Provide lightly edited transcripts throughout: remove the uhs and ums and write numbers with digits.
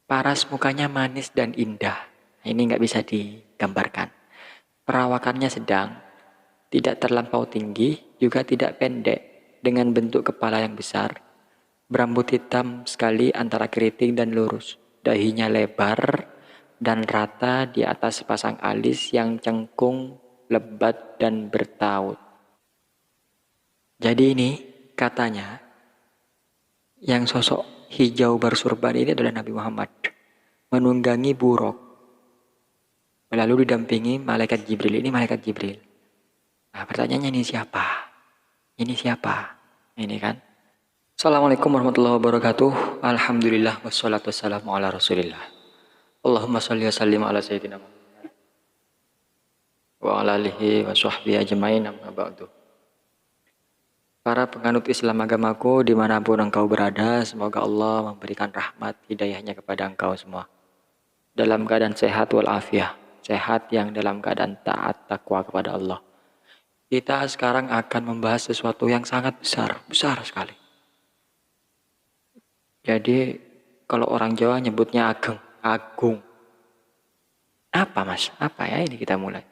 Paras mukanya manis dan indah. Ini nggak bisa digambarkan. Perawakannya sedang, tidak terlampau tinggi, juga tidak pendek, dengan bentuk kepala yang besar, berambut hitam sekali antara keriting dan lurus, dahinya lebar dan rata di atas sepasang alis yang cengkung, lebat dan bertaut. Jadi ini katanya, yang sosok hijau bersurban ini adalah Nabi Muhammad, menunggangi buruk, lalu didampingi malaikat Jibril. Ini malaikat Jibril. Nah, pertanyaannya ini siapa? Ini siapa? Ini kan. Assalamualaikum warahmatullahi wabarakatuh. Alhamdulillah wassalatu wassalamu ala Rasulillah. Allahumma shalli wa sallim ala sayyidina Muhammad wa ala alihi wa sahbihi ajmain, amma ba'du. Para penganut Islam agamaku dimanapun engkau berada, semoga Allah memberikan rahmat hidayahnya kepada engkau semua. Dalam keadaan sehat walafiat, sehat yang dalam keadaan taat takwa kepada Allah. Kita sekarang akan membahas sesuatu yang sangat besar, besar sekali. Jadi kalau orang Jawa nyebutnya ageng, agung. Apa mas? Apa ya ini kita mulai?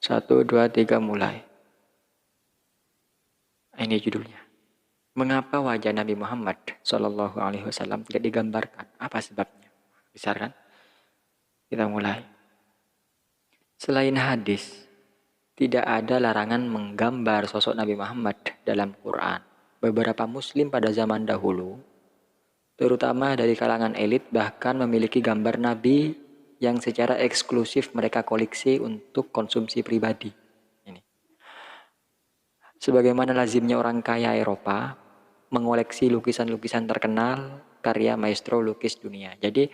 1, 2, 3 mulai. Ini judulnya. Mengapa wajah Nabi Muhammad Shallallahu Alaihi Wasallam tidak digambarkan? Apa sebabnya? Besar kan? Kita mulai. Selain hadis, tidak ada larangan menggambar sosok Nabi Muhammad dalam Quran. Beberapa muslim pada zaman dahulu, terutama dari kalangan elit, bahkan memiliki gambar Nabi yang secara eksklusif mereka koleksi untuk konsumsi pribadi. Ini. Sebagaimana lazimnya orang kaya Eropa mengoleksi lukisan-lukisan terkenal karya maestro lukis dunia. Jadi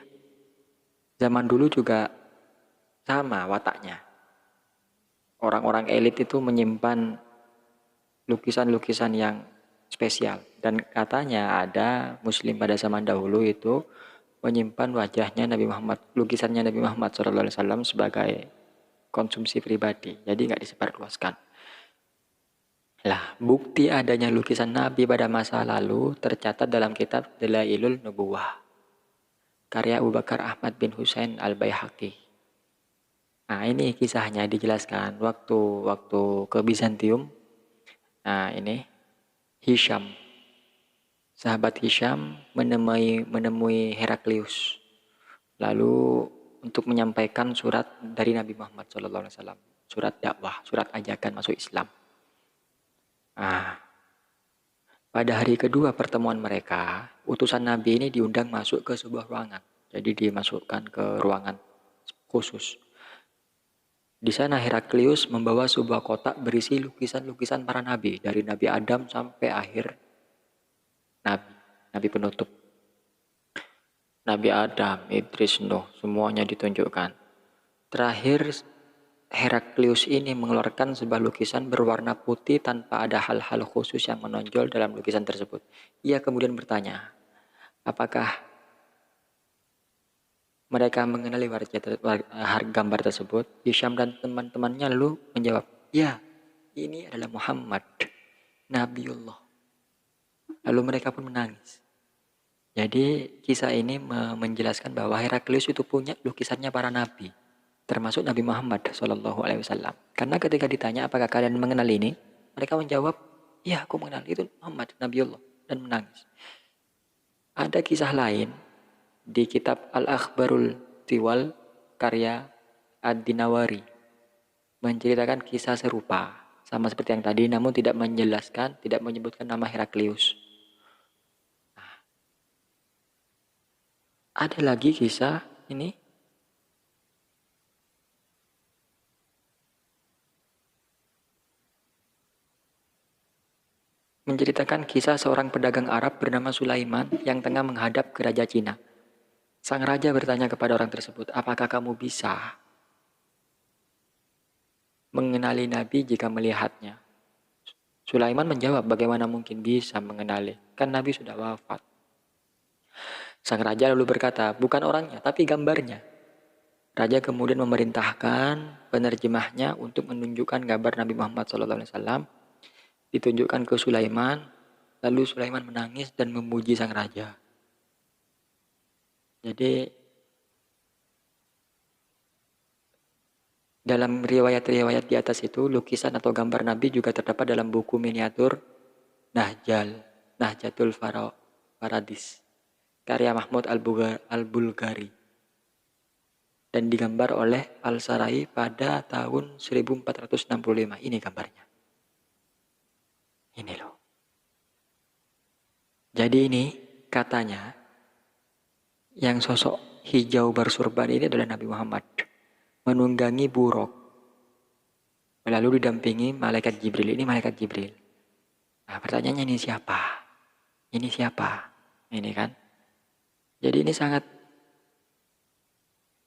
zaman dulu juga sama wataknya. Orang-orang elit itu menyimpan lukisan-lukisan yang spesial. Dan katanya ada muslim pada zaman dahulu itu menyimpan wajahnya Nabi Muhammad, lukisannya Nabi Muhammad SAW sebagai konsumsi pribadi. Jadi nggak disebarluaskan. Lah, bukti adanya lukisan Nabi pada masa lalu tercatat dalam kitab Dalailul Nubuwah, karya Abu Bakar Ahmad bin Husain Al-Baihaqi. Nah, ini kisahnya dijelaskan waktu ke Bizantium. Nah, ini Hisham, sahabat Hisham menemui Heraklius. Lalu untuk menyampaikan surat dari Nabi Muhammad SAW, surat dakwah, surat ajakan masuk Islam. Nah, pada hari kedua pertemuan mereka, utusan Nabi ini diundang masuk ke sebuah ruangan. Jadi dimasukkan ke ruangan khusus. Di sana Heraklius membawa sebuah kotak berisi lukisan-lukisan para nabi, dari Nabi Adam sampai akhir nabi penutup. Nabi Adam, Idris, Nuh, semuanya ditunjukkan. Terakhir, Heraklius ini mengeluarkan sebuah lukisan berwarna putih tanpa ada hal-hal khusus yang menonjol dalam lukisan tersebut. Ia kemudian bertanya, apakah mereka mengenali gambar tersebut? Hisham dan teman-temannya lalu menjawab, ya, ini adalah Muhammad, Nabiullah. Lalu mereka pun menangis. Jadi kisah ini menjelaskan bahwa Heraklius itu punya lukisannya para nabi, termasuk Nabi Muhammad SAW. Karena ketika ditanya apakah kalian mengenal ini, mereka menjawab, ya aku mengenal, itu Muhammad, Nabiullah, dan menangis. Ada kisah lain di kitab Al-Akhbarul Tiwal karya Ad-Dinawari, menceritakan kisah serupa, sama seperti yang tadi, namun tidak menjelaskan, tidak menyebutkan nama Heraklius. Ada lagi kisah ini, menceritakan kisah seorang pedagang Arab bernama Sulaiman yang tengah menghadap ke Raja Cina. Sang raja bertanya kepada orang tersebut, apakah kamu bisa mengenali Nabi jika melihatnya? Sulaiman menjawab, bagaimana mungkin bisa mengenali? Kan Nabi sudah wafat. Sang raja lalu berkata, bukan orangnya, tapi gambarnya. Raja kemudian memerintahkan penerjemahnya untuk menunjukkan gambar Nabi Muhammad SAW. Ditunjukkan ke Sulaiman, lalu Sulaiman menangis dan memuji sang raja. Jadi Dalam riwayat-riwayat di atas itu, lukisan atau gambar Nabi juga terdapat dalam buku miniatur Nahjatul Faradis, karya Mahmud Al-Bulgari, dan digambar oleh Al-Sarai pada tahun 1465. Ini gambarnya. Ini loh. Jadi ini katanya yang sosok hijau bersurban ini adalah Nabi Muhammad, menunggangi buruk, lalu didampingi malaikat Jibril. Ini malaikat Jibril. Nah, pertanyaannya ini siapa? Ini siapa? Ini kan. Jadi ini sangat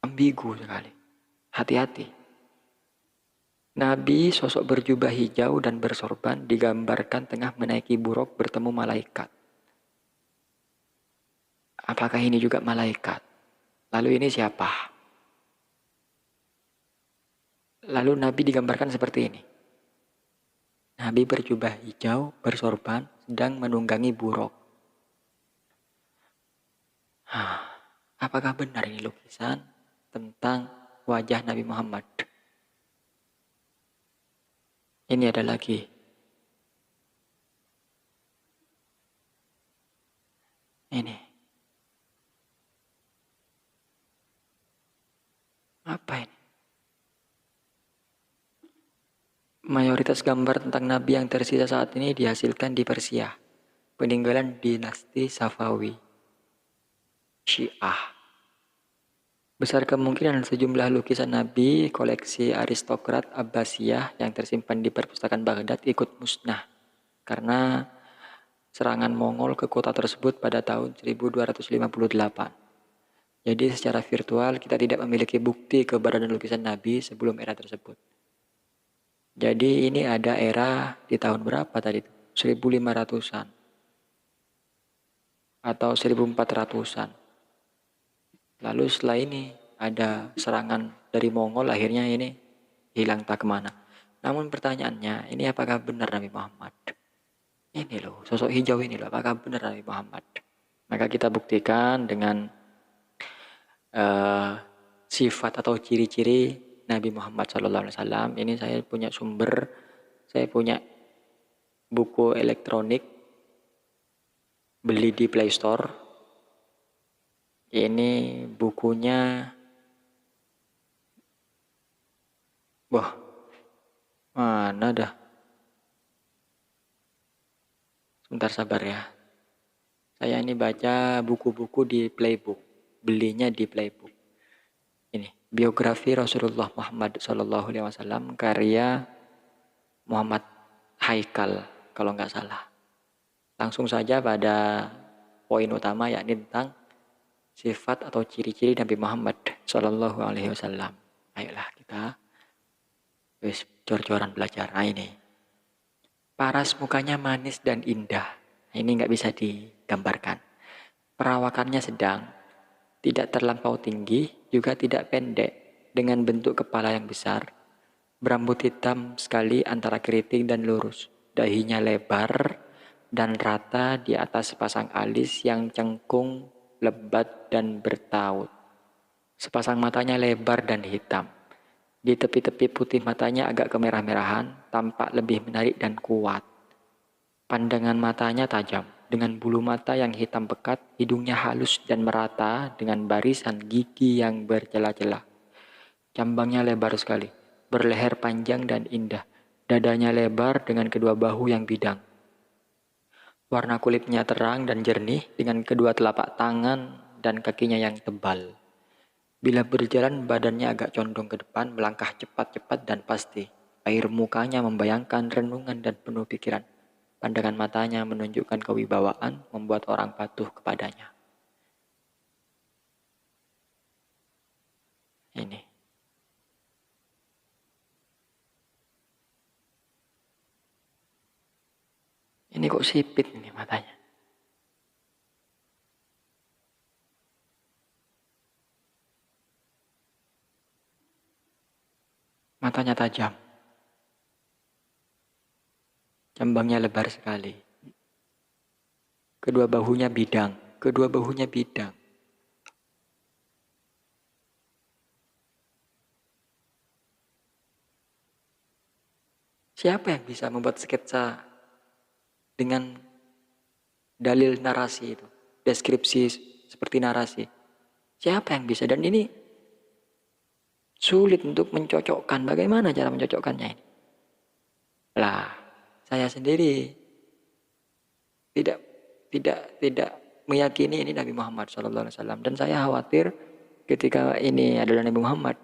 ambigu sekali. Hati-hati. Nabi sosok berjubah hijau dan bersorban digambarkan tengah menaiki buruk bertemu malaikat. Apakah ini juga malaikat? Lalu ini siapa? Lalu Nabi digambarkan seperti ini. Nabi berjubah hijau, bersorban, sedang menunggangi buruk. Apakah benar ini lukisan tentang wajah Nabi Muhammad? Ini ada lagi. Ini. Apa ini? Mayoritas gambar tentang Nabi yang tersisa saat ini dihasilkan di Persia, peninggalan dinasti Safawi, Syiah. Besar kemungkinan sejumlah lukisan Nabi koleksi aristokrat Abbasiyah yang tersimpan di perpustakaan Baghdad ikut musnah karena serangan Mongol ke kota tersebut pada tahun 1258. Jadi secara virtual kita tidak memiliki bukti keberadaan lukisan Nabi sebelum era tersebut. Jadi ini ada era di tahun berapa tadi? 1500-an atau 1400-an. Lalu setelah ini ada serangan dari Mongol, akhirnya ini hilang tak kemana. Namun pertanyaannya, ini apakah benar Nabi Muhammad? Ini loh, sosok hijau ini loh, apakah benar Nabi Muhammad? Maka kita buktikan dengan sifat atau ciri-ciri Nabi Muhammad SAW. Ini saya punya sumber, saya punya buku elektronik, beli di Play Store. Ini bukunya, wah, mana dah? Sebentar sabar ya. Saya ini baca buku-buku di Playbook, belinya di Playbook. Ini biografi Rasulullah Muhammad SAW karya Muhammad Haikal kalau nggak salah. Langsung saja pada poin utama yakni tentang sifat atau ciri-ciri Nabi Muhammad SAW. Ayolah kita wis jor-joran belajar. Nah ini paras mukanya manis dan indah. Ini nggak bisa digambarkan. Perawakannya sedang, tidak terlampau tinggi, juga tidak pendek, dengan bentuk kepala yang besar, berambut hitam sekali antara keriting dan lurus, dahinya lebar dan rata di atas sepasang alis yang cengkung, lebat dan bertaut. Sepasang matanya lebar dan hitam. Di tepi-tepi putih matanya agak kemerah-merahan, tampak lebih menarik dan kuat. Pandangan matanya tajam, dengan bulu mata yang hitam pekat, hidungnya halus dan merata dengan barisan gigi yang bercelah-celah. Cambangnya lebar sekali, berleher panjang dan indah. Dadanya lebar dengan kedua bahu yang bidang. Warna kulitnya terang dan jernih dengan kedua telapak tangan dan kakinya yang tebal. Bila berjalan badannya agak condong ke depan, melangkah cepat-cepat dan pasti. Air mukanya membayangkan renungan dan penuh pikiran. Pandangan matanya menunjukkan kewibawaan, membuat orang patuh kepadanya. Ini. Ini kok sipit ini matanya. Matanya tajam. Cambangnya lebar sekali. Kedua bahunya bidang. Siapa yang bisa membuat sketsa dengan dalil narasi itu, deskripsi seperti narasi? Siapa yang bisa? Dan ini sulit untuk mencocokkan. Bagaimana cara mencocokkannya ini? Lah, saya sendiri tidak tidak meyakini ini Nabi Muhammad SAW, dan saya khawatir ketika ini adalah Nabi Muhammad,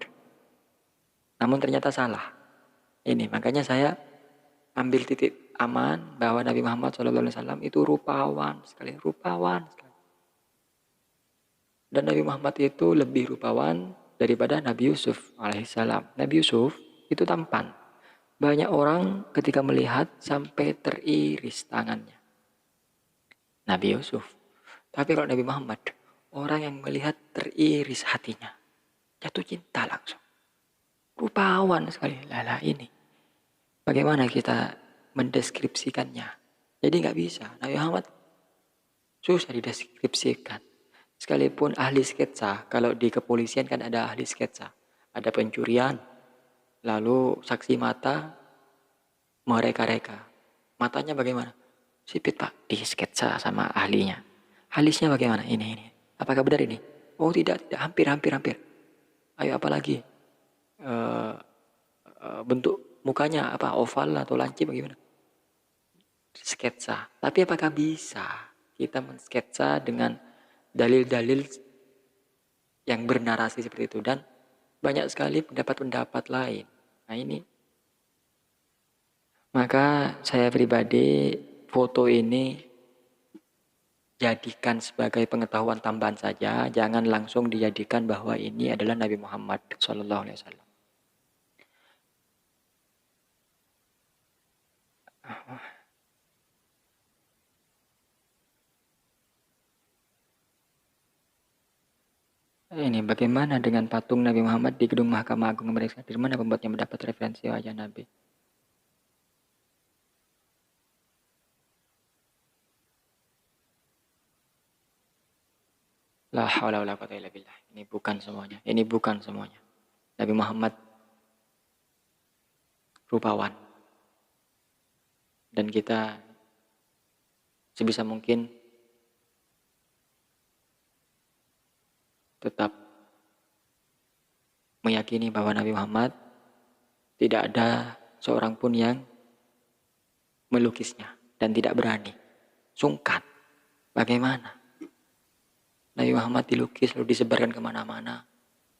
namun ternyata salah. Ini makanya saya ambil titik aman bahwa Nabi Muhammad SAW itu rupawan sekali. Dan Nabi Muhammad itu lebih rupawan daripada Nabi Yusuf alaihissalam. Nabi Yusuf itu tampan. Banyak orang ketika melihat sampai teriris tangannya. Nabi Yusuf. Tapi kalau Nabi Muhammad, orang yang melihat teriris hatinya. Jatuh cinta langsung. Rupawan sekali. Lala ini. Bagaimana kita mendeskripsikannya? Jadi nggak bisa. Nabi Muhammad susah dideskripsikan. Sekalipun ahli sketsa, kalau di kepolisian kan ada ahli sketsa. Ada pencurian, lalu saksi mata mereka-reka. Matanya bagaimana? Sipit pak, di sketsa sama ahlinya. Alisnya bagaimana? Ini. Apakah benar ini? Oh tidak, hampir. Ayo apa lagi? Bentuk mukanya apa? Oval atau lancip bagaimana? Sketsa. Tapi apakah bisa kita mensketsa dengan dalil-dalil yang bernarasi seperti itu? Dan banyak sekali pendapat-pendapat lain. Nah ini. Maka saya pribadi foto ini jadikan sebagai pengetahuan tambahan saja, jangan langsung dijadikan bahwa ini adalah Nabi Muhammad SAW. Ini bagaimana dengan patung Nabi Muhammad di gedung Mahkamah Agung Amerika? Dari mana pembuatnya mendapat referensi wajah Nabi? La haula wala quwwata illa billah. Ini bukan semuanya. Nabi Muhammad rupawan. Dan kita sebisa mungkin tetap meyakini bahwa Nabi Muhammad tidak ada seorang pun yang melukisnya dan tidak berani. Sungkan. Bagaimana? Nabi Muhammad dilukis lalu disebarkan kemana-mana.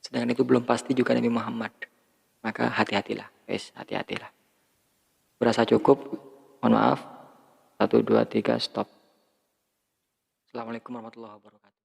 Sedangkan itu belum pasti juga Nabi Muhammad. Maka hati-hatilah. Hati-hatilah. Berasa cukup? Mohon maaf. 1, 2, 3, stop. Assalamualaikum warahmatullahi wabarakatuh.